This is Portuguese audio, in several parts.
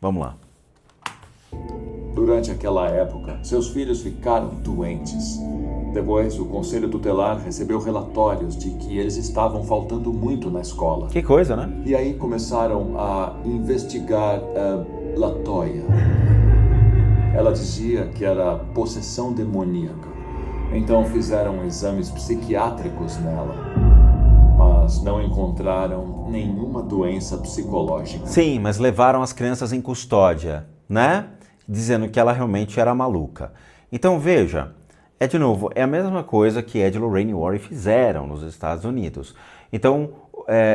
Vamos lá. Durante aquela época, seus filhos ficaram doentes. Depois, o conselho tutelar recebeu relatórios de que eles estavam faltando muito na escola. Que coisa, né? E aí começaram a investigar a Latoya. Ela dizia que era possessão demoníaca. Então fizeram exames psiquiátricos nela, mas não encontraram nenhuma doença psicológica. Sim, mas levaram as crianças em custódia, né? Dizendo que ela realmente era maluca. Então veja, de novo, é a mesma coisa que Ed, Lorraine Warren fizeram nos Estados Unidos. Então,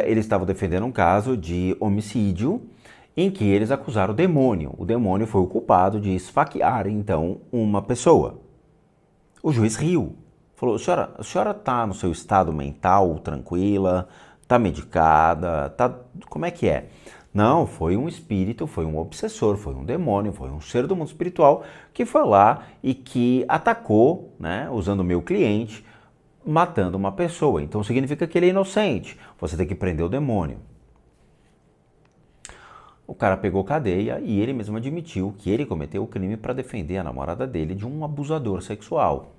eles estavam defendendo um caso de homicídio em que eles acusaram o demônio. O demônio foi o culpado de esfaquear, então, uma pessoa. O juiz riu. Falou, a senhora está no seu estado mental tranquila, está medicada, como é que é? Não, foi um espírito, foi um obsessor, foi um demônio, foi um ser do mundo espiritual que foi lá e que atacou, né, usando o meu cliente, matando uma pessoa. Então significa que ele é inocente, você tem que prender o demônio. O cara pegou cadeia e ele mesmo admitiu que ele cometeu o crime para defender a namorada dele de um abusador sexual.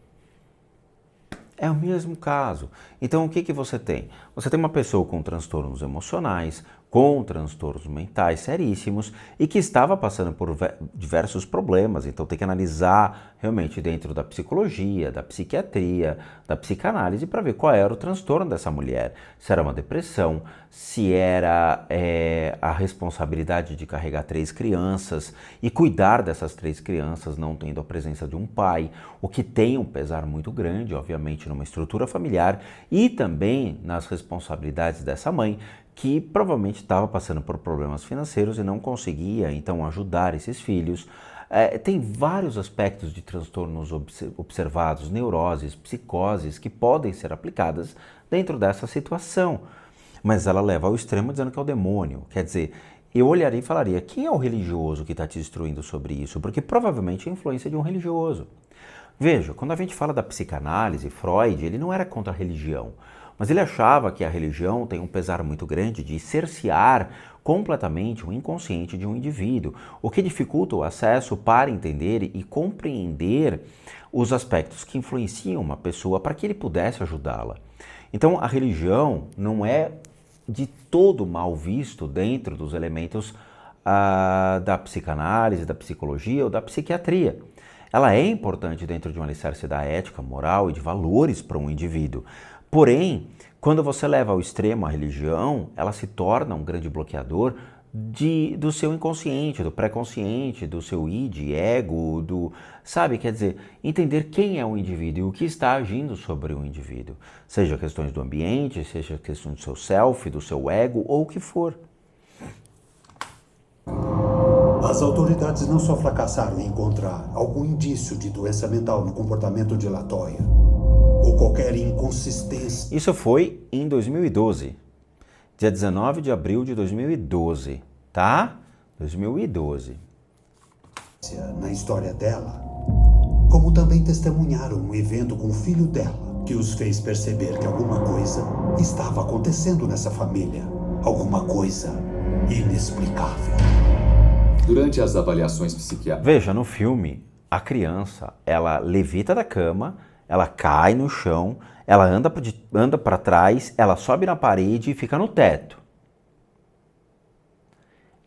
É o mesmo caso. Então o que você tem? Você tem uma pessoa com transtornos emocionais, com transtornos mentais seríssimos e que estava passando por diversos problemas. Então tem que analisar realmente dentro da psicologia, da psiquiatria, da psicanálise para ver qual era o transtorno dessa mulher. Se era uma depressão, se era a responsabilidade de carregar 3 crianças e cuidar dessas 3 crianças não tendo a presença de um pai, o que tem um pesar muito grande, obviamente, numa estrutura familiar e também nas responsabilidades dessa mãe, que provavelmente estava passando por problemas financeiros e não conseguia, então, ajudar esses filhos. Tem vários aspectos de transtornos observados, neuroses, psicoses, que podem ser aplicadas dentro dessa situação. Mas ela leva ao extremo dizendo que é o demônio. Quer dizer, eu olharia e falaria, quem é o religioso que está te instruindo sobre isso? Porque provavelmente é a influência de um religioso. Veja, quando a gente fala da psicanálise, Freud, ele não era contra a religião, mas ele achava que a religião tem um pesar muito grande de cercear completamente o inconsciente de um indivíduo, o que dificulta o acesso para entender e compreender os aspectos que influenciam uma pessoa para que ele pudesse ajudá-la. Então, a religião não é de todo mal visto dentro dos elementos da psicanálise, da psicologia ou da psiquiatria. Ela é importante dentro de um alicerce da ética, moral e de valores para um indivíduo. Porém, quando você leva ao extremo a religião, ela se torna um grande bloqueador do seu inconsciente, do pré-consciente, do seu id, ego, sabe? Quer dizer, entender quem é o indivíduo e o que está agindo sobre o indivíduo. Seja questões do ambiente, seja questões do seu self, do seu ego ou o que for. As autoridades não só fracassaram em encontrar algum indício de doença mental no comportamento de Latoya, ou qualquer inconsistência. Isso foi em 2012, dia 19 de abril de 2012, tá? 2012. Na história dela, como também testemunharam um evento com o filho dela, que os fez perceber que alguma coisa estava acontecendo nessa família, alguma coisa inexplicável. Durante as avaliações psiquiátricas... Veja, no filme, a criança, ela levita da cama, ela cai no chão, ela anda para trás, ela sobe na parede e fica no teto.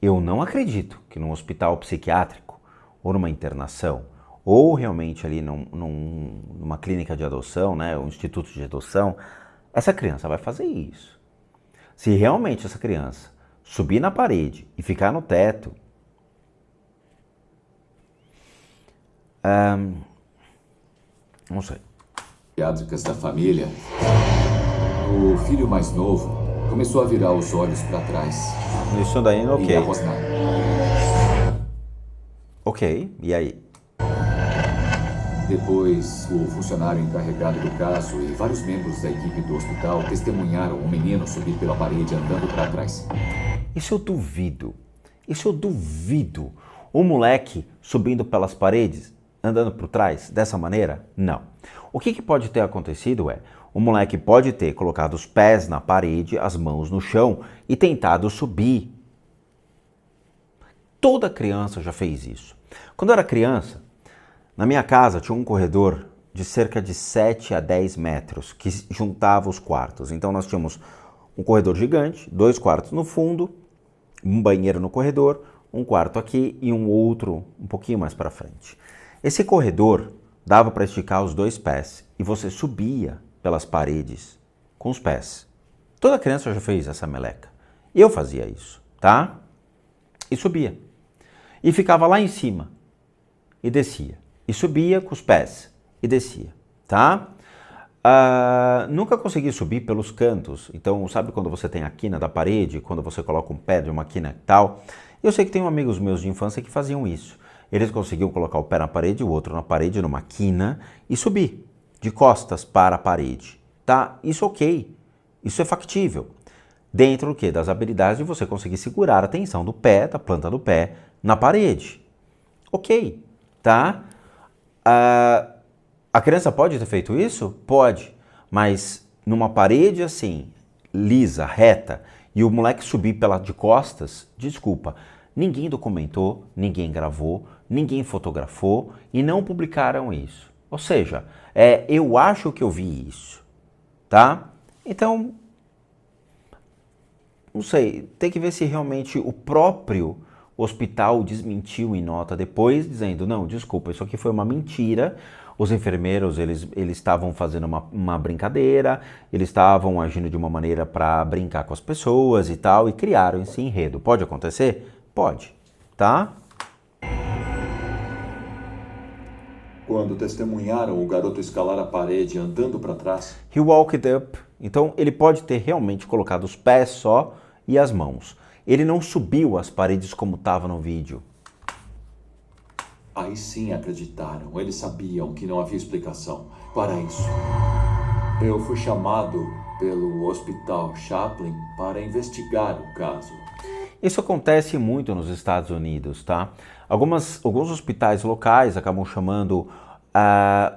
Eu não acredito que num hospital psiquiátrico, ou numa internação, ou realmente ali numa clínica de adoção, né, um instituto de adoção, essa criança vai fazer isso. Se realmente essa criança subir na parede e ficar no teto, não sei. Psiquiátricas da família, o filho mais novo começou a virar os olhos para trás. Isso daí, ok. E a rosnar. Ok, e aí? Depois, o funcionário encarregado do caso e vários membros da equipe do hospital testemunharam o menino subir pela parede andando para trás. Isso eu duvido. Isso eu duvido. O moleque subindo pelas paredes, andando por trás, dessa maneira? Não. O que pode ter acontecido é, o moleque pode ter colocado os pés na parede, as mãos no chão e tentado subir. Toda criança já fez isso. Quando eu era criança, na minha casa tinha um corredor de cerca de 7 a 10 metros que juntava os quartos. Então nós tínhamos um corredor gigante, 2 quartos no fundo, um banheiro no corredor, um quarto aqui e um outro um pouquinho mais para frente. Esse corredor dava para esticar os 2 pés e você subia pelas paredes com os pés. Toda criança já fez essa meleca. Eu fazia isso, tá? E subia. E ficava lá em cima. E descia. E subia com os pés. E descia, tá? Nunca consegui subir pelos cantos. Então, sabe quando você tem a quina da parede, quando você coloca um pé de uma quina e tal? Eu sei que tem amigos meus de infância que faziam isso. Eles conseguiam colocar o pé na parede, o outro na parede, numa quina, e subir de costas para a parede, tá? Isso ok. Isso é factível. Dentro do quê? Das habilidades de você conseguir segurar a tensão do pé, da planta do pé, na parede. Ok, tá? A criança pode ter feito isso? Pode. Mas numa parede assim, lisa, reta, e o moleque subir de costas, desculpa, ninguém documentou, ninguém gravou, ninguém fotografou e não publicaram isso. Ou seja, eu acho que eu vi isso, tá? Então, não sei, tem que ver se realmente o próprio hospital desmentiu em nota depois, dizendo, não, desculpa, isso aqui foi uma mentira, os enfermeiros, eles estavam fazendo uma brincadeira, eles estavam agindo de uma maneira para brincar com as pessoas e tal, e criaram esse enredo. Pode acontecer? Pode, tá? Quando testemunharam o garoto escalar a parede andando para trás, He walked up. Então, ele pode ter realmente colocado os pés só e as mãos. Ele não subiu as paredes como estava no vídeo. aí sim acreditaram. Eles sabiam que não havia explicação para isso. Eu fui chamado pelo Hospital Chaplin para investigar o caso. Isso acontece muito nos Estados Unidos, tá? Alguns hospitais locais acabam chamando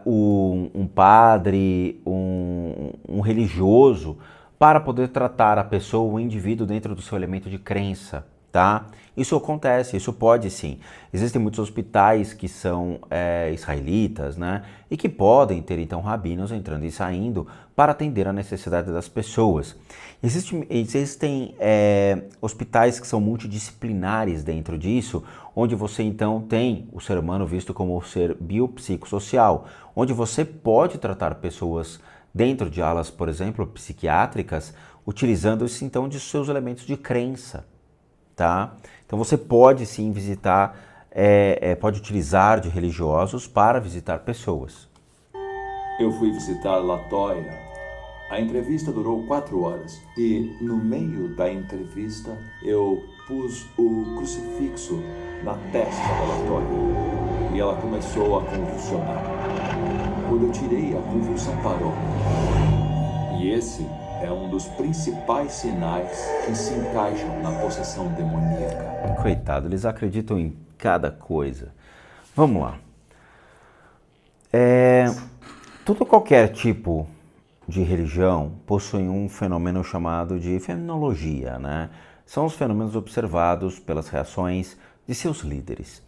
um padre, um religioso, para poder tratar a pessoa, o indivíduo dentro do seu elemento de crença, tá? Isso acontece, isso pode sim. Existem muitos hospitais que são israelitas, né? E que podem ter então rabinos entrando e saindo para atender a necessidade das pessoas. Existem hospitais que são multidisciplinares dentro disso, onde você então tem o ser humano visto como ser biopsicossocial, onde você pode tratar pessoas dentro de alas, por exemplo, psiquiátricas, utilizando-se então de seus elementos de crença, tá? Então você pode sim visitar, pode utilizar de religiosos para visitar pessoas. Eu fui visitar Latoya. A entrevista durou 4 horas e no meio da entrevista eu pus o crucifixo na testa da Latoya e ela começou a convulsionar. Quando eu tirei, a convulsão parou. E esse é um dos principais sinais que se encaixam na possessão demoníaca. Coitado, eles acreditam em cada coisa. Vamos lá. Qualquer tipo de religião possui um fenômeno chamado de fenomenologia, né? São os fenômenos observados pelas reações de seus líderes.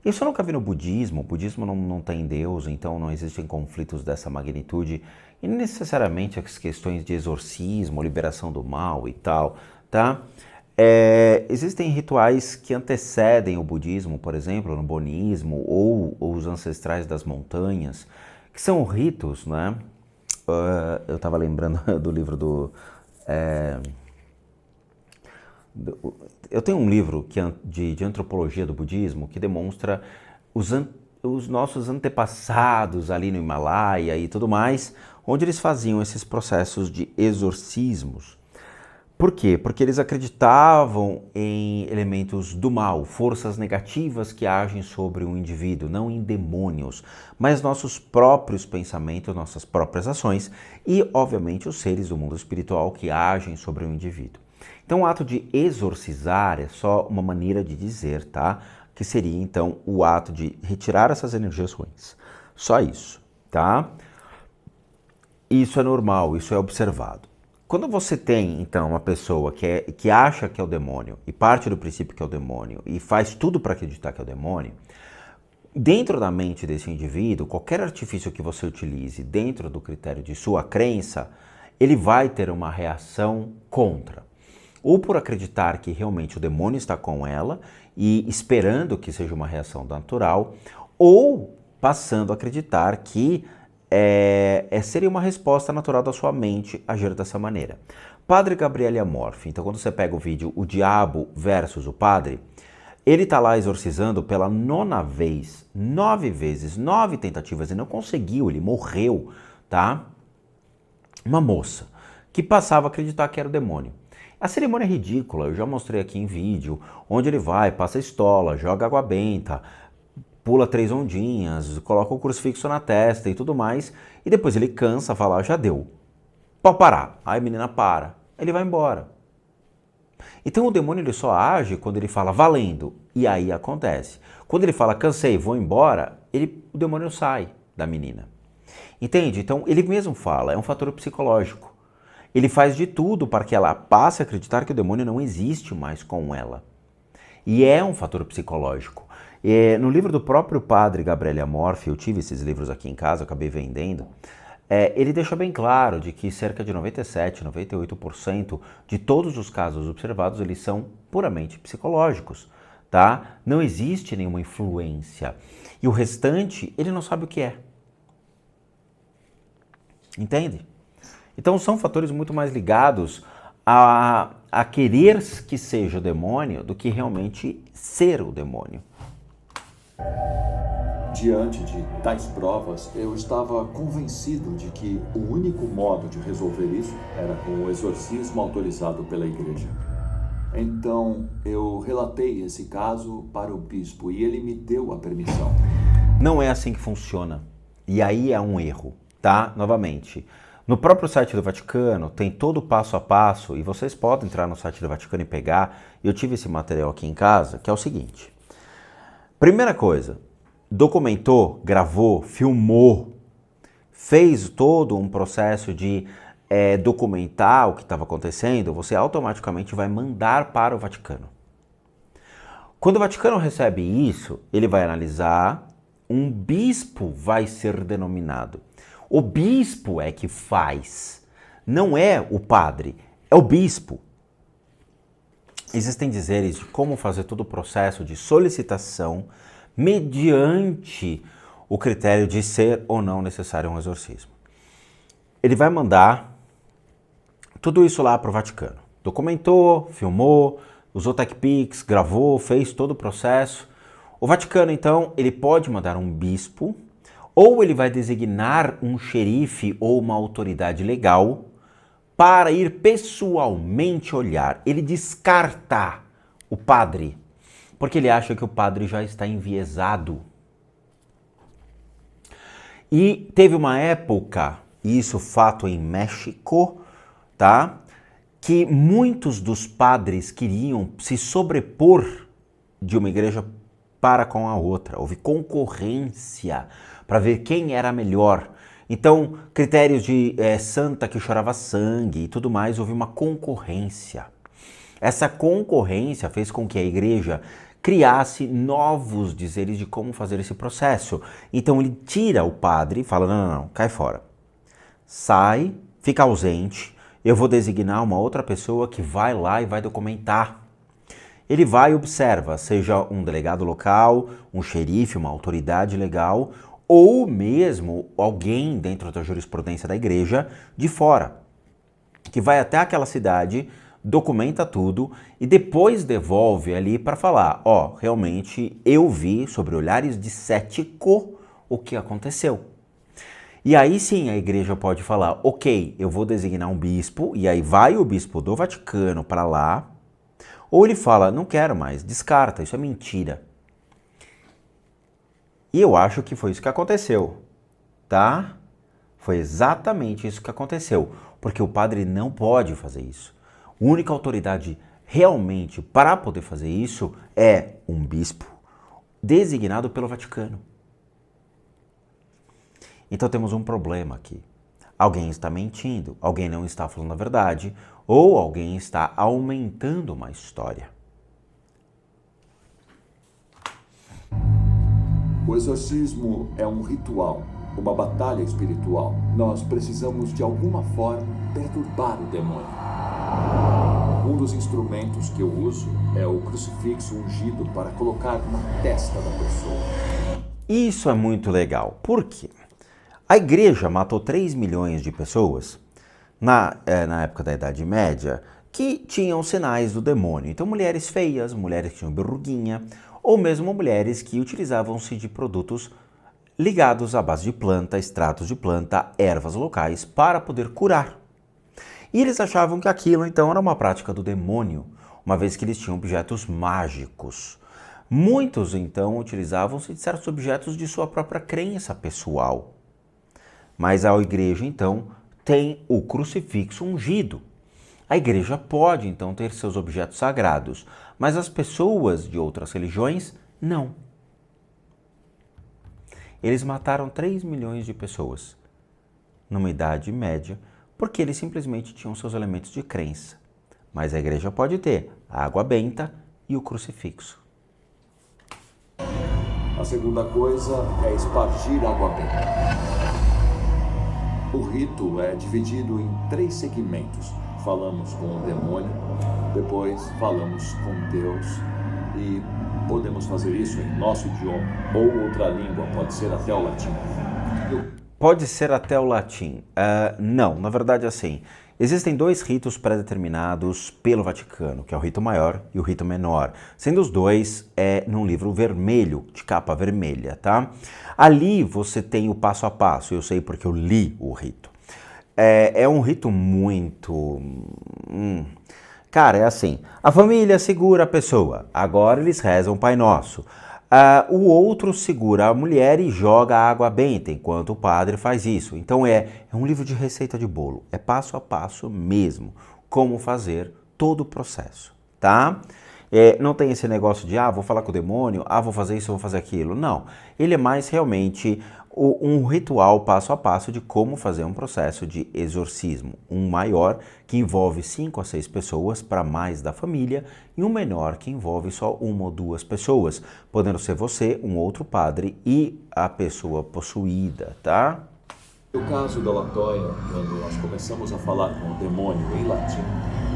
Isso eu nunca vi no budismo. O budismo não tem Deus, então não existem conflitos dessa magnitude e necessariamente as questões de exorcismo, liberação do mal e tal, tá? Existem rituais que antecedem o budismo, por exemplo, no bonismo ou os ancestrais das montanhas, que são ritos, né? Eu estava lembrando do livro eu tenho um livro de antropologia do budismo que demonstra os nossos antepassados ali no Himalaia e tudo mais, onde eles faziam esses processos de exorcismos. Por quê? Porque eles acreditavam em elementos do mal, forças negativas que agem sobre um indivíduo, não em demônios, mas nossos próprios pensamentos, nossas próprias ações e, obviamente, os seres do mundo espiritual que agem sobre um indivíduo. Então, o ato de exorcizar é só uma maneira de dizer, tá? Que seria, então, o ato de retirar essas energias ruins. Só isso, tá? Isso é normal, isso é observado. quando você tem, então, uma pessoa que acha que é o demônio e parte do princípio que é o demônio e faz tudo para acreditar que é o demônio, dentro da mente desse indivíduo, qualquer artifício que você utilize dentro do critério de sua crença, ele vai ter uma reação contra. Ou por acreditar que realmente o demônio está com ela e esperando que seja uma reação natural, ou passando a acreditar que seria uma resposta natural da sua mente agir dessa maneira. Padre Gabriele Amorfi, então quando você pega o vídeo O Diabo versus o Padre, ele está lá exorcizando pela 9ª vez, 9 vezes, 9 tentativas e não conseguiu, ele morreu, tá? Uma moça que passava a acreditar que era o demônio. A cerimônia é ridícula, eu já mostrei aqui em vídeo, onde ele vai, passa estola, joga água benta, pula 3 ondinhas, coloca o crucifixo na testa e tudo mais, e depois ele cansa, fala, já deu, pode parar. Aí a menina para, ele vai embora. Então o demônio ele só age quando ele fala valendo, e aí acontece. Quando ele fala cansei, vou embora, o demônio sai da menina. Entende? Então ele mesmo fala, é um fator psicológico. Ele faz de tudo para que ela passe a acreditar que o demônio não existe mais com ela. E é um fator psicológico. No livro do próprio padre Gabriele Amorfi, eu tive esses livros aqui em casa, eu acabei vendendo, ele deixa bem claro de que cerca de 97, 98% de todos os casos observados, eles são puramente psicológicos, tá? Não existe nenhuma influência. E o restante, ele não sabe o que é. Entende? Então são fatores muito mais ligados a querer que seja o demônio do que realmente ser o demônio. Diante de tais provas, eu estava convencido de que o único modo de resolver isso era com o exorcismo autorizado pela igreja. Então, eu relatei esse caso para o bispo e ele me deu a permissão. Não é assim que funciona. E aí é um erro, tá? Novamente, no próprio site do Vaticano tem todo o passo a passo e vocês podem entrar no site do Vaticano e pegar. Eu tive esse material aqui em casa, que é o seguinte. Primeira coisa, documentou, gravou, filmou, fez todo um processo de documentar o que estava acontecendo, você automaticamente vai mandar para o Vaticano. Quando o Vaticano recebe isso, ele vai analisar, um bispo vai ser denominado. O bispo é que faz, não é o padre, é o bispo. Existem dizeres de como fazer todo o processo de solicitação mediante o critério de ser ou não necessário um exorcismo. Ele vai mandar tudo isso lá para o Vaticano. Documentou, filmou, usou TechPix, gravou, fez todo o processo. O Vaticano, então, ele pode mandar um bispo ou ele vai designar um xerife ou uma autoridade legal para ir pessoalmente olhar. Ele descarta o padre, porque ele acha que o padre já está enviesado. E teve uma época, isso fato em México, tá? Que muitos dos padres queriam se sobrepor de uma igreja para com a outra. Houve concorrência para ver quem era melhor. Então, critérios de santa que chorava sangue e tudo mais, houve uma concorrência. Essa concorrência fez com que a igreja criasse novos dizeres de como fazer esse processo. Então ele tira o padre e fala, não, cai fora. Sai, fica ausente, eu vou designar uma outra pessoa que vai lá e vai documentar. Ele vai e observa, seja um delegado local, um xerife, uma autoridade legal, ou mesmo alguém dentro da jurisprudência da igreja de fora, que vai até aquela cidade, documenta tudo e depois devolve ali para falar, ó, realmente eu vi sobre olhares de cético o que aconteceu. E aí sim a igreja pode falar, ok, eu vou designar um bispo, e aí vai o bispo do Vaticano para lá, ou ele fala, não quero mais, descarta, isso é mentira. E eu acho que foi isso que aconteceu, tá? Foi exatamente isso que aconteceu, porque o padre não pode fazer isso. A única autoridade realmente para poder fazer isso é um bispo designado pelo Vaticano. Então temos um problema aqui. alguém está mentindo, alguém não está falando a verdade, ou alguém está aumentando uma história. O exorcismo é um ritual, uma batalha espiritual. Nós precisamos, de alguma forma, perturbar o demônio. Um dos instrumentos que eu uso é o crucifixo ungido para colocar na testa da pessoa. Isso é muito legal. Por quê? A igreja matou 3 milhões de pessoas na época da Idade Média que tinham sinais do demônio. Então, mulheres feias, mulheres que tinham berruguinha, ou mesmo mulheres que utilizavam-se de produtos ligados à base de planta, extratos de planta, ervas locais para poder curar. E eles achavam que aquilo então era uma prática do demônio, uma vez que eles tinham objetos mágicos. Muitos então utilizavam-se de certos objetos de sua própria crença pessoal. Mas a igreja então tem o crucifixo ungido. A igreja pode então ter seus objetos sagrados, mas as pessoas de outras religiões não. Eles mataram 3 milhões de pessoas numa Idade Média porque eles simplesmente tinham seus elementos de crença. Mas a igreja pode ter a água benta e o crucifixo. A segunda coisa é espargir água benta. O rito é dividido em 3 segmentos. Falamos com o demônio, depois falamos com Deus e podemos fazer isso em nosso idioma ou outra língua, pode ser até o latim. Pode ser até o latim. Não, na verdade assim, existem 2 ritos pré-determinados pelo Vaticano, que é o rito maior e o rito menor, sendo os 2 num livro vermelho, de capa vermelha, tá? Ali você tem o passo a passo, eu sei porque eu li o rito. É um rito muito... Cara, é assim, a família segura a pessoa, agora eles rezam o Pai Nosso. O outro segura a mulher e joga a água benta, enquanto o padre faz isso. Então é um livro de receita de bolo, é passo a passo mesmo, como fazer todo o processo, tá? Não tem esse negócio de, vou falar com o demônio, vou fazer isso, vou fazer aquilo. Não, ele é mais realmente um ritual passo a passo de como fazer um processo de exorcismo. Um maior que envolve 5 a 6 pessoas para mais da família e um menor que envolve só 1 ou 2 pessoas, podendo ser você, um outro padre e a pessoa possuída, tá? No caso da Latoya, quando nós começamos a falar com o demônio em latim,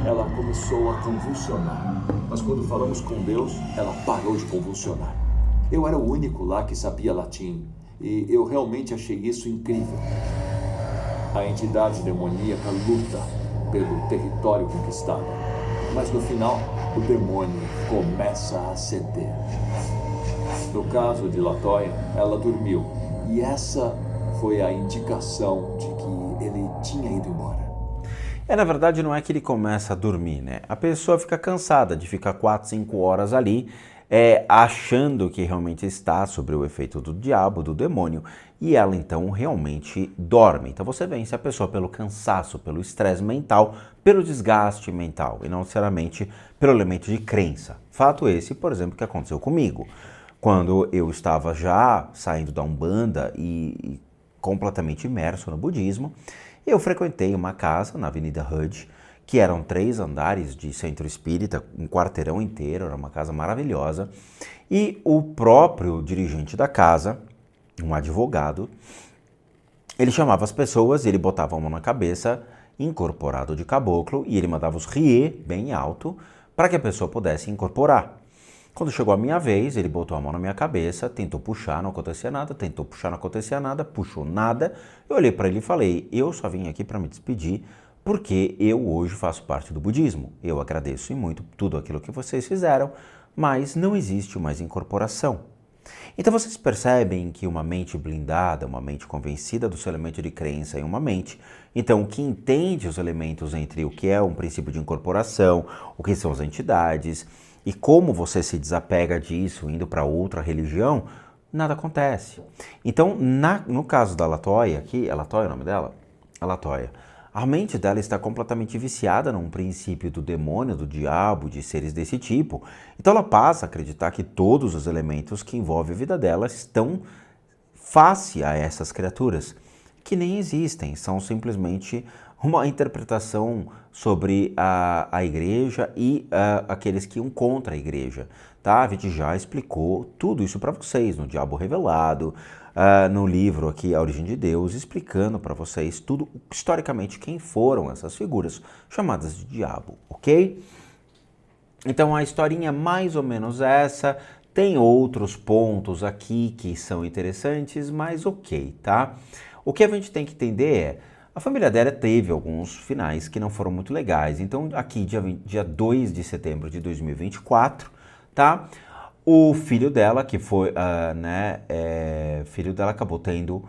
ela começou a convulsionar. Mas quando falamos com Deus, ela parou de convulsionar. Eu era o único lá que sabia latim e eu realmente achei isso incrível. A entidade demoníaca luta pelo território conquistado, mas no final, o demônio começa a ceder. No caso de Latoya, ela dormiu e essa foi a indicação de que ele tinha ido embora. Na verdade, não é que ele começa a dormir, né? A pessoa fica cansada de ficar 4, 5 horas ali, achando que realmente está sob o efeito do diabo, do demônio, e ela então realmente dorme. Então você vence a pessoa pelo cansaço, pelo estresse mental, pelo desgaste mental, e não necessariamente pelo elemento de crença. Fato esse, por exemplo, que aconteceu comigo. Quando eu estava já saindo da Umbanda e completamente imerso no budismo, eu frequentei uma casa na Avenida Hud, que eram 3 andares de centro espírita, um quarteirão inteiro, era uma casa maravilhosa, e o próprio dirigente da casa, um advogado, ele chamava as pessoas, ele botava a mão na cabeça, incorporado de caboclo, e ele mandava os riê bem alto, para que a pessoa pudesse incorporar. Quando chegou a minha vez, ele botou a mão na minha cabeça, tentou puxar, não acontecia nada, tentou puxar, não acontecia nada, puxou nada. Eu olhei para ele e falei, eu só vim aqui para me despedir porque eu hoje faço parte do budismo. Eu agradeço muito tudo aquilo que vocês fizeram, mas não existe mais incorporação. Então vocês percebem que uma mente blindada, uma mente convencida do seu elemento de crença em uma mente, então que entende os elementos entre o que é um princípio de incorporação, o que são as entidades, e como você se desapega disso indo para outra religião, nada acontece. Então, no caso da Latoya, aqui, é Latoya o nome dela? A Latoya. A mente dela está completamente viciada num princípio do demônio, do diabo, de seres desse tipo. Então ela passa a acreditar que todos os elementos que envolvem a vida dela estão face a essas criaturas, que nem existem, são simplesmente uma interpretação sobre a igreja e aqueles que iam contra a igreja, tá? A gente já explicou tudo isso para vocês no Diabo Revelado, no livro aqui A Origem de Deus, explicando para vocês tudo historicamente quem foram essas figuras chamadas de diabo, ok? Então a historinha é mais ou menos essa, tem outros pontos aqui que são interessantes, mas ok, tá? O que a gente tem que entender é, a família dela teve alguns finais que não foram muito legais. Então, aqui, dia 2 de setembro de 2024, tá? O filho dela, que foi, filho dela acabou tendo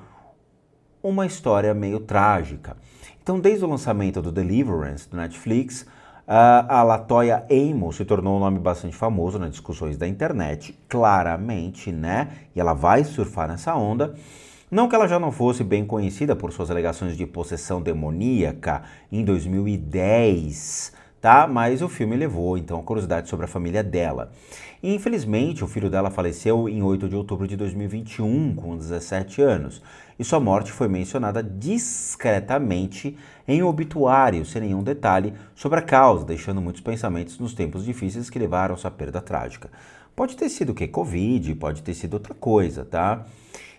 uma história meio trágica. Então, desde o lançamento do Deliverance, do Netflix, a LaToya Amos se tornou um nome bastante famoso nas discussões da internet, claramente, né? E ela vai surfar nessa onda. Não que ela já não fosse bem conhecida por suas alegações de possessão demoníaca em 2010, tá? Mas o filme levou, então, a curiosidade sobre a família dela. E, infelizmente, o filho dela faleceu em 8 de outubro de 2021, com 17 anos. E sua morte foi mencionada discretamente em um obituário, sem nenhum detalhe sobre a causa, deixando muitos pensamentos nos tempos difíceis que levaram a sua perda trágica. Pode ter sido o quê? Covid, pode ter sido outra coisa, tá?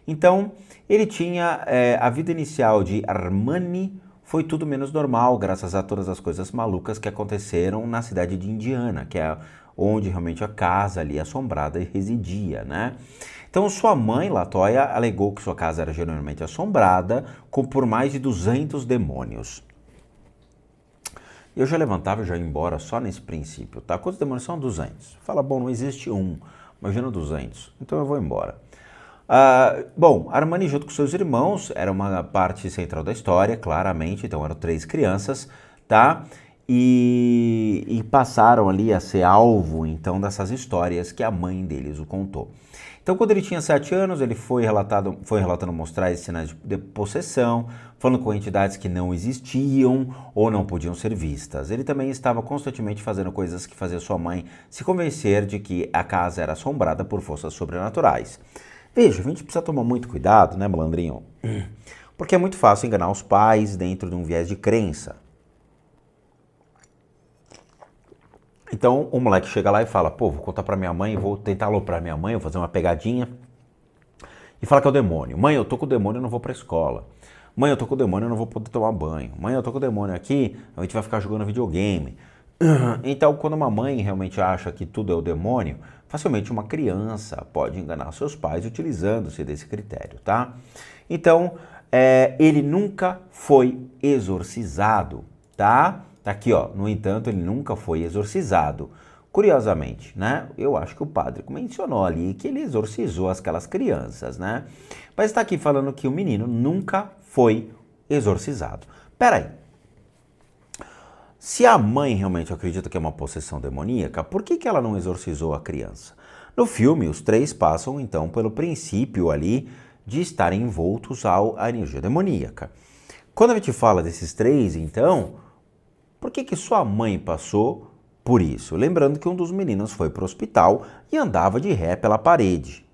Então, ele tinha a vida inicial de Armani, foi tudo menos normal, graças a todas as coisas malucas que aconteceram na cidade de Indiana, que é onde realmente a casa ali assombrada residia, né? Então, sua mãe, LaToya, alegou que sua casa era genuinamente assombrada, por mais de 200 demônios. Eu já levantava e já ia embora só nesse princípio, tá? Quantos demônios são? 200. Fala, bom, não existe um, imagina 200, então eu vou embora. Bom, Armani junto com seus irmãos era uma parte central da história, claramente, então eram 3 crianças, tá? E passaram ali a ser alvo, então, dessas histórias que a mãe deles o contou. Então, quando ele tinha 7 anos, ele foi relatando mostrar esses sinais de possessão, falando com entidades que não existiam ou não podiam ser vistas. Ele também estava constantemente fazendo coisas que faziam sua mãe se convencer de que a casa era assombrada por forças sobrenaturais. Veja, a gente precisa tomar muito cuidado, né, malandrinho? Porque é muito fácil enganar os pais dentro de um viés de crença. Então, o moleque chega lá e fala, pô, vou contar pra minha mãe, vou tentar aloprar minha mãe, vou fazer uma pegadinha. E fala que é o demônio. Mãe, eu tô com o demônio, eu não vou pra escola. Mãe, eu tô com o demônio, eu não vou poder tomar banho. Mãe, eu tô com o demônio aqui, a gente vai ficar jogando videogame. Então, quando uma mãe realmente acha que tudo é o demônio, facilmente uma criança pode enganar seus pais utilizando-se desse critério, tá? Então, ele nunca foi exorcizado, tá? Tá aqui, ó. No entanto, ele nunca foi exorcizado. Curiosamente, né? Eu acho que o padre mencionou ali que ele exorcizou aquelas crianças, né? Mas está aqui falando que o menino nunca foi exorcizado. Peraí. Se a mãe realmente acredita que é uma possessão demoníaca, por que ela não exorcizou a criança? No filme, os 3 passam, então, pelo princípio ali de estarem envoltos à energia demoníaca. Quando a gente fala desses 3, então, por que sua mãe passou por isso? Lembrando que um dos meninos foi para o hospital e andava de ré pela parede.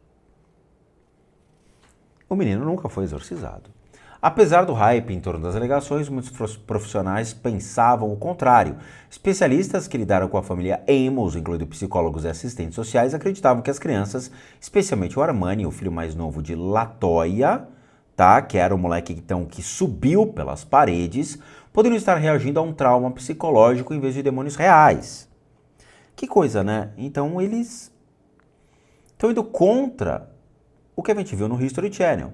O menino nunca foi exorcizado. Apesar do hype em torno das alegações, muitos profissionais pensavam o contrário. Especialistas que lidaram com a família Amos, incluindo psicólogos e assistentes sociais, acreditavam que as crianças, especialmente o Armani, o filho mais novo de LaToya, tá, que era o moleque então, que subiu pelas paredes, poderiam estar reagindo a um trauma psicológico em vez de demônios reais. Que coisa, né? Então eles estão indo contra o que a gente viu no History Channel,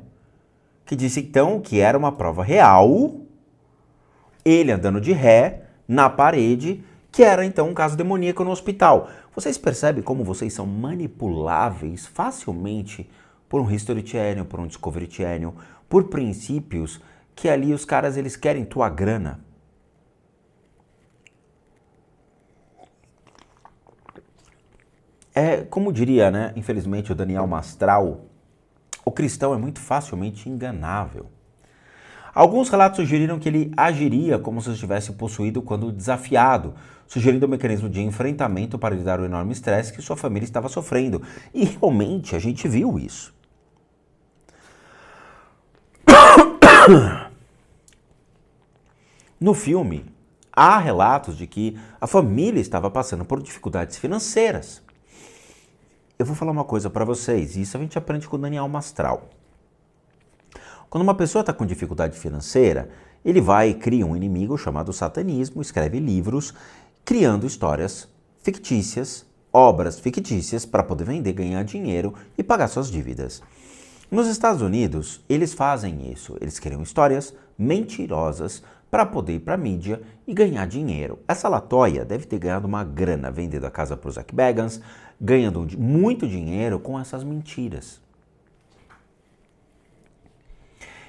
que disse então que era uma prova real, ele andando de ré na parede, que era então um caso demoníaco no hospital. Vocês percebem como vocês são manipuláveis facilmente por um History Channel, por um Discovery Channel, por princípios que ali os caras eles querem tua grana. Como diria, né, infelizmente, o Daniel Mastral, o cristão é muito facilmente enganável. Alguns relatos sugeriram que ele agiria como se estivesse possuído quando desafiado, sugerindo um mecanismo de enfrentamento para lidar com o enorme estresse que sua família estava sofrendo. E realmente a gente viu isso. No filme, há relatos de que a família estava passando por dificuldades financeiras. Eu vou falar uma coisa para vocês, e isso a gente aprende com o Daniel Mastral. Quando uma pessoa está com dificuldade financeira, ele vai e cria um inimigo chamado satanismo, escreve livros, criando histórias fictícias, obras fictícias para poder vender, ganhar dinheiro e pagar suas dívidas. Nos Estados Unidos, eles fazem isso. Eles criam histórias mentirosas para poder ir para a mídia e ganhar dinheiro. Essa Latoya deve ter ganhado uma grana vendendo a casa para o Zach Bagans, ganhando muito dinheiro com essas mentiras.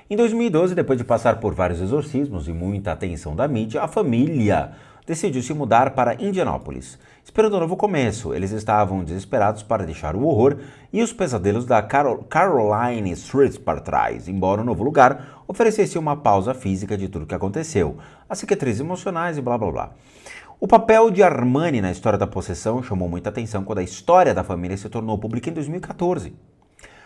Em 2012, depois de passar por vários exorcismos e muita atenção da mídia, a família decidiu se mudar para Indianápolis, esperando um novo começo. Eles estavam desesperados para deixar o horror e os pesadelos da Caroline Street para trás, embora o novo lugar oferecesse uma pausa física de tudo o que aconteceu, as cicatrizes emocionais e blá blá blá. O papel de Armani na história da possessão chamou muita atenção quando a história da família se tornou pública em 2014.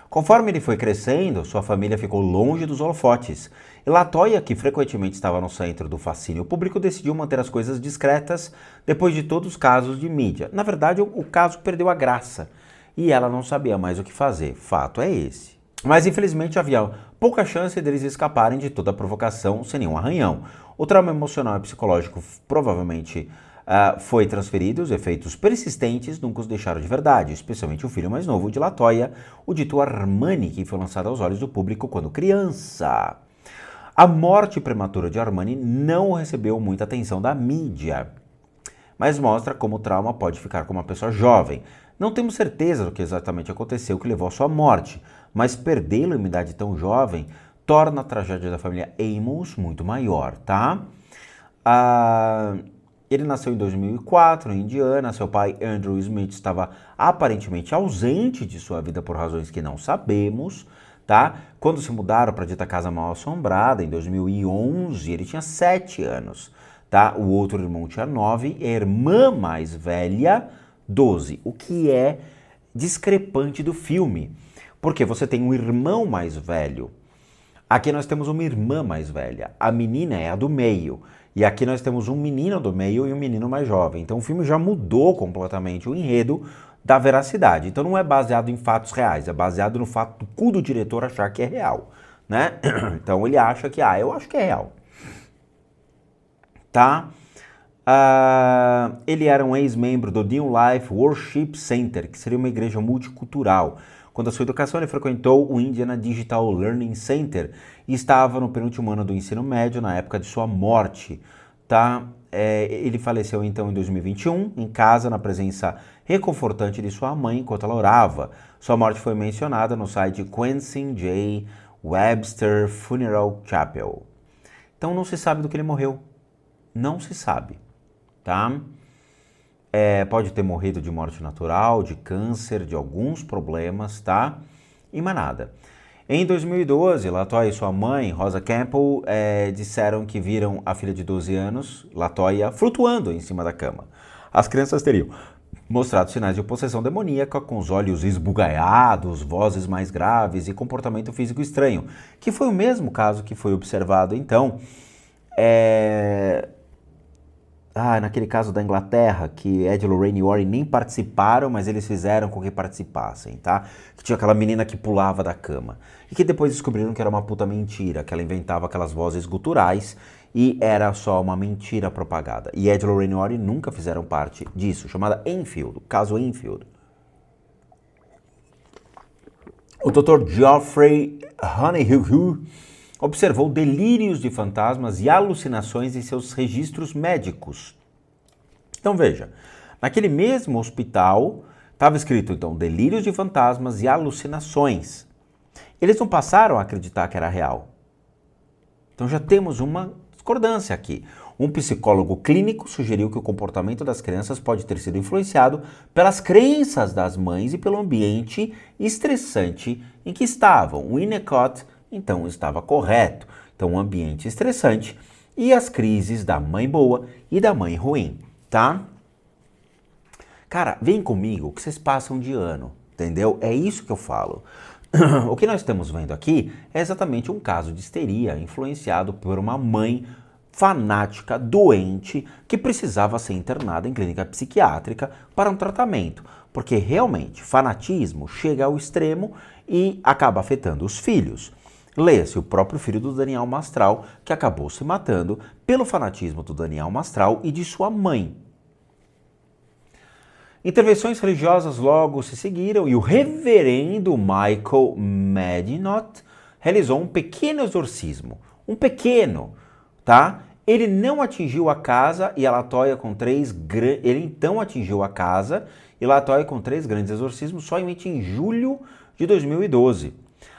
Conforme ele foi crescendo, sua família ficou longe dos holofotes. E Latoya, que frequentemente estava no centro do fascínio público, decidiu manter as coisas discretas depois de todos os casos de mídia. Na verdade, o caso perdeu a graça e ela não sabia mais o que fazer. Fato é esse. Mas infelizmente havia pouca chance deles escaparem de toda a provocação sem nenhum arranhão. O trauma emocional e psicológico provavelmente foi transferido, os efeitos persistentes nunca os deixaram de verdade, especialmente o filho mais novo de Latoya, o dito Armani, que foi lançado aos olhos do público quando criança. A morte prematura de Armani não recebeu muita atenção da mídia, mas mostra como o trauma pode ficar com uma pessoa jovem. Não temos certeza do que exatamente aconteceu que levou à sua morte, mas perdê-lo em uma idade tão jovem torna a tragédia da família Amos muito maior, tá? Ele nasceu em 2004, em Indiana. Seu pai, Andrew Smith, estava aparentemente ausente de sua vida por razões que não sabemos, tá? Quando se mudaram para a dita casa mal assombrada, em 2011, ele tinha 7 anos, tá? O outro irmão tinha 9 e a irmã mais velha, 12, o que é discrepante do filme, porque você tem um irmão mais velho. Aqui nós temos uma irmã mais velha, a menina é a do meio. E aqui nós temos um menino do meio e um menino mais jovem. Então o filme já mudou completamente o enredo da veracidade. Então não é baseado em fatos reais, é baseado no fato do cu do diretor achar que é real, né? Então ele acha que, eu acho que é real. Tá? Ele era um ex-membro do New Life Worship Center, que seria uma igreja multicultural. Quando a sua educação, ele frequentou o Indiana Digital Learning Center e estava no penúltimo ano do ensino médio na época de sua morte, tá? Ele faleceu então em 2021, em casa, na presença reconfortante de sua mãe, enquanto ela orava. Sua morte foi mencionada no site Quincy J. Webster Funeral Chapel. Então não se sabe do que ele morreu. Não se sabe, tá? Pode ter morrido de morte natural, de câncer, de alguns problemas, tá? E mais nada. Em 2012, Latoya e sua mãe, Rosa Campbell, disseram que viram a filha de 12 anos, Latoya, flutuando em cima da cama. As crianças teriam mostrado sinais de possessão demoníaca, com os olhos esbugalhados, vozes mais graves e comportamento físico estranho, que foi o mesmo caso que foi observado, então, naquele caso da Inglaterra, que Ed, Lorraine e Warren nem participaram, mas eles fizeram com que participassem, tá? Que tinha aquela menina que pulava da cama. E que depois descobriram que era uma puta mentira, que ela inventava aquelas vozes guturais e era só uma mentira propagada. E Ed, Lorraine e Warren nunca fizeram parte disso, chamada Enfield, o caso Enfield. O Dr. Geoffrey Honeyhue observou delírios de fantasmas e alucinações em seus registros médicos. Então veja, naquele mesmo hospital estava escrito então delírios de fantasmas e alucinações. Eles não passaram a acreditar que era real. Então já temos uma discordância aqui. Um psicólogo clínico sugeriu que o comportamento das crianças pode ter sido influenciado pelas crenças das mães e pelo ambiente estressante em que estavam. O Winnicott então estava correto. Então um ambiente estressante e as crises da mãe boa e da mãe ruim, tá? Cara, vem comigo que vocês passam de ano, entendeu? É isso que eu falo. O que nós estamos vendo aqui é exatamente um caso de histeria influenciado por uma mãe fanática, doente, que precisava ser internada em clínica psiquiátrica para um tratamento. Porque realmente, fanatismo chega ao extremo e acaba afetando os filhos. Leia-se o próprio filho do Daniel Mastral, que acabou se matando pelo fanatismo do Daniel Mastral e de sua mãe. Intervenções religiosas logo se seguiram e o reverendo Michael Madinot realizou um pequeno exorcismo. Um pequeno, tá? Ele não atingiu a casa e a Latoya com Ele então atingiu a casa e Latoya com 3 grandes exorcismos somente em julho de 2012.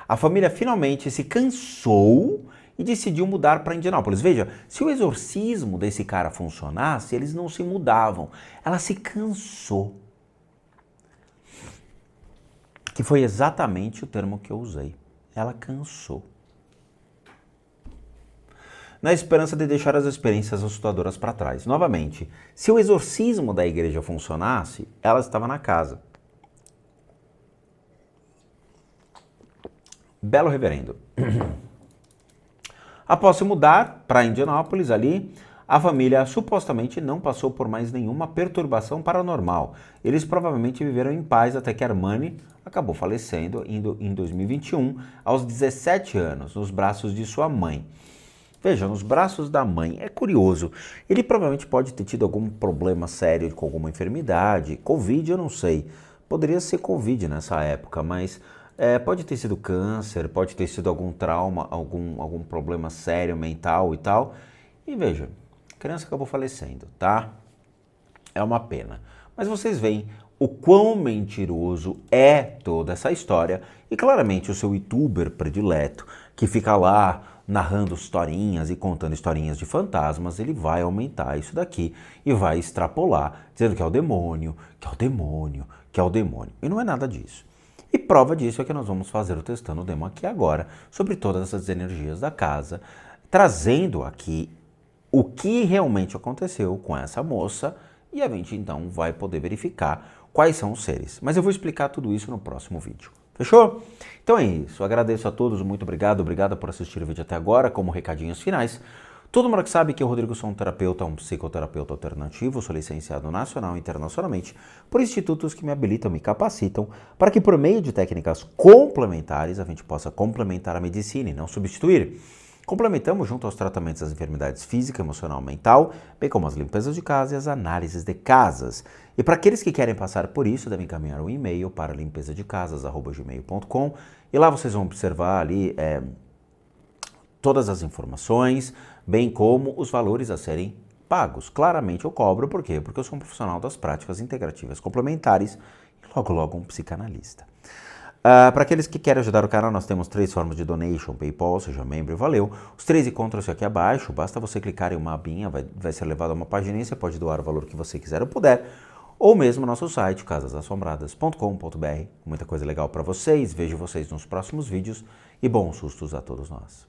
A família finalmente se cansou e decidiu mudar para Indianápolis. Veja, se o exorcismo desse cara funcionasse, eles não se mudavam. Ela se cansou. Que foi exatamente o termo que eu usei. Ela cansou. Na esperança de deixar as experiências assustadoras para trás. Novamente, se o exorcismo da igreja funcionasse, ela estava na casa. Belo reverendo. Após se mudar para Indianápolis ali, a família supostamente não passou por mais nenhuma perturbação paranormal. Eles provavelmente viveram em paz até que Armani acabou falecendo em 2021, aos 17 anos, nos braços de sua mãe. Veja, nos braços da mãe. É curioso. Ele provavelmente pode ter tido algum problema sério com alguma enfermidade. Covid, eu não sei. Poderia ser Covid nessa época, mas pode ter sido câncer, pode ter sido algum trauma, algum problema sério mental e tal. E veja, a criança acabou falecendo, tá? É uma pena. Mas vocês veem o quão mentiroso é toda essa história e claramente o seu youtuber predileto, que fica lá narrando historinhas e contando historinhas de fantasmas, ele vai aumentar isso daqui e vai extrapolar, dizendo que é o demônio, que é o demônio, que é o demônio. E não é nada disso. E prova disso é que nós vamos fazer o Testando o Demo aqui agora, sobre todas essas energias da casa, trazendo aqui o que realmente aconteceu com essa moça e a gente então vai poder verificar quais são os seres. Mas eu vou explicar tudo isso no próximo vídeo. Fechou? Então é isso. Agradeço a todos, muito obrigado. Obrigado por assistir o vídeo até agora. Como recadinhos finais, todo mundo que sabe que eu, Rodrigo, sou um terapeuta, um psicoterapeuta alternativo, sou licenciado nacional e internacionalmente por institutos que me habilitam, me capacitam para que por meio de técnicas complementares a gente possa complementar a medicina e não substituir. Complementamos junto aos tratamentos das enfermidades física, emocional, mental, bem como as limpezas de casa e as análises de casas. E para aqueles que querem passar por isso, devem encaminhar um e-mail para limpezadecasas@gmail.com e lá vocês vão observar ali todas as informações, bem como os valores a serem pagos. Claramente eu cobro, por quê? Porque eu sou um profissional das práticas integrativas complementares e logo um psicanalista. Para aqueles que querem ajudar o canal, nós temos 3 formas de donation, PayPal, seja membro e valeu. Os 3 encontram-se aqui abaixo, basta você clicar em uma abinha, vai ser levado a uma página e você pode doar o valor que você quiser ou puder. Ou mesmo nosso site, casasassombradas.com.br. Muita coisa legal para vocês, vejo vocês nos próximos vídeos e bons sustos a todos nós.